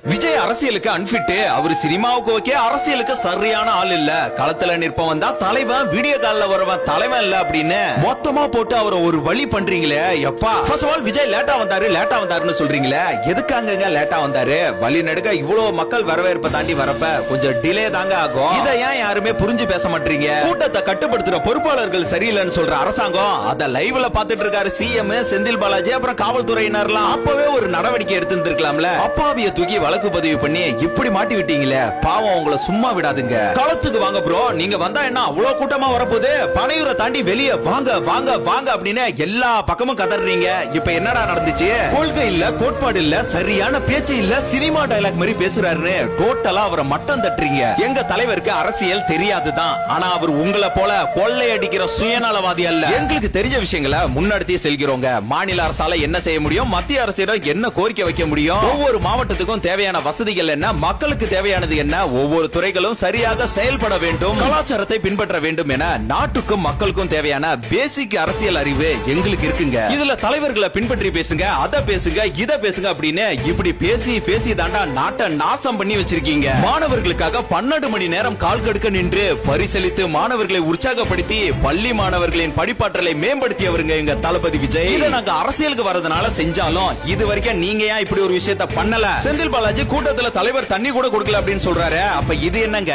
விஜய் அரசியலுக்கு அன்பிட். அவரு சினிமாவுக்கு ஓகே, அரசியலுக்கு சரியான ஆள் இல்ல. களத்துல நிற்பவன் தான் தலைவன், வீடியோ கால்ல வரவன் தலைவன் இல்ல அப்படின்னு மொத்தமா போட்டு அவரை ஒரு வழி பண்றீங்களே எப்பா. ஃபர்ஸ்ட் ஆஃப் ஆல் விஜய் லேட்டா வந்தாருன்னு சொல்றீங்களே, எதுக்காங்க லேட்டா வந்தாரு? வழி நடுக்க இவ்வளவு மக்கள் வரவேற்பை தாண்டி வரப்ப கொஞ்சம் டிலே தாங்க ஆகும். இதை ஏன் யாருமே புரிஞ்சு பேச மாட்டீங்க? கூட்டத்தை கட்டுப்படுத்துற பொறுப்பாளர்கள் சரியில்லைன்னு சொல்ற அரசாங்கம் அத லைவ்ல பாத்துட்டு இருக்காரு சிஎம் செந்தில் பாலாஜி, அப்புறம் காவல்துறையினர்லாம். அப்பவே ஒரு நடவடிக்கை எடுத்திருந்திருக்கலாம்ல. அப்பாவிய தூக்கி வழக்கு பதிவு பண்ணி இப்படி மாட்டி விட்டீங்களே, பாவம் உங்களை சும்மா விடாதுங்க. களத்துக்கு வாங்க ப்ரோ, நீங்க வந்தா என்ன அவ்வளவு கூட்டமா வரப்போகுது? பனையூரை தாண்டி வெளியே வாங்க வாங்க வாங்க அப்படின்னு எல்லா பக்கமும் கதறீங்க. இப்ப என்னடா நடந்துச்சு? கொள்கை இல்ல, கோட்பாடு இல்ல, சரியான பேச்சு இல்ல, சினிமா டயலாக் மாதிரி பேசுறாருன்னு டோட்டலா அவரை மட்டம் தட்டுறீங்க. எங்க தலைவருக்கு அரசியல் தெரியாதுதான், ஆனா அவர் உங்களை போல கொள்ளையடிக்கிற சுயநலவாதி அல்ல. எங்களுக்கு தெரிஞ்ச விஷயங்களை முன்னெடுத்து செல்கிறோங்க. மாநில அரசால என்ன செய்ய முடியும், மத்திய அரசிடம் என்ன கோரிக்கை வைக்க முடியும், ஒவ்வொரு மாவட்டத்துக்கும் தேவையான வசதிகள் என்ன, மக்களுக்கு தேவையானது என்ன, ஒவ்வொரு துறைகளும் சரியாக செயல்பட வேண்டும், கலாச்சாரத்தை பின்பற்ற வேண்டும் என நாட்டுக்கும் மக்களுக்கும் தேவையான பேசிக் அரசியல் அறிவு எங்களுக்கு இருக்குங்க. இதுல தலைவர்களை பின்பற்றி பேசுங்க, அத பேசுங்க, இத பேசுங்க அப்படின்னு இப்படி பேசி பேசி தாண்டா நாட்டை நாசம் பண்ணி வச்சிருக்கீங்க. மாணவர்களுக்காக 12 மணி நேரம் கால் கடுக்க நின்று பரிசளித்து மாணவர்களை உற்சாகப்படுத்தி பள்ளி மாணவர்களின் படிப்பாற்றலை மேம்படுத்தியவருங்க எங்க தளபதி விஜய். இதை நாங்க அரசியலுக்கு வரதுனால செஞ்சாலும் இது வரைக்கும் நீங்க ஏன் இப்படி ஒரு விஷயத்தை பண்ணல? செந்தில் பாலாஜி கூட்டத்துல தலைவர் தண்ணி கூட கொடுக்கல அப்படின்னு சொல்றாரு. அப்ப இது என்னங்க?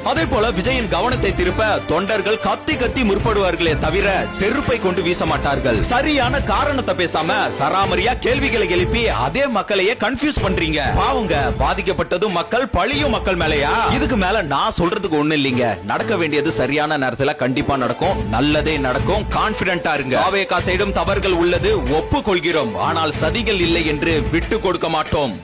அதே போல விஜயின் கவனத்தை திருப்ப தொண்டர்கள் கத்தி கத்தி முற்படுவார்களே தவிர செருப்பை கொண்டு வீச மாட்டார்கள். சரியான காரணத்தை பேசாம சராமரியா கேள்விகளை எழுப்பி அதே மக்களையே கன்ஃபியூஸ் பண்றீங்க. பாவங்க, பாதிக்கப்பட்டதும் மக்கள், பழியும் மக்கள் மேலையா? இதுக்கு மேல நான் சொல்றதுக்கு ஒண்ணு இல்லைங்க. நடக்க வேண்டியது சரியான நேரத்துல கண்டிப்பா நடக்கும், நல்லதே நடக்கும். கான்பிடென்டா இருங்க. ஆவேகா சைடும் தவறுகள் உள்ளது, ஒப்புக்கொள்கிறோம். ஆனால் சதிகள் இல்லை என்று விட்டு கொடுக்க மாட்டோம்.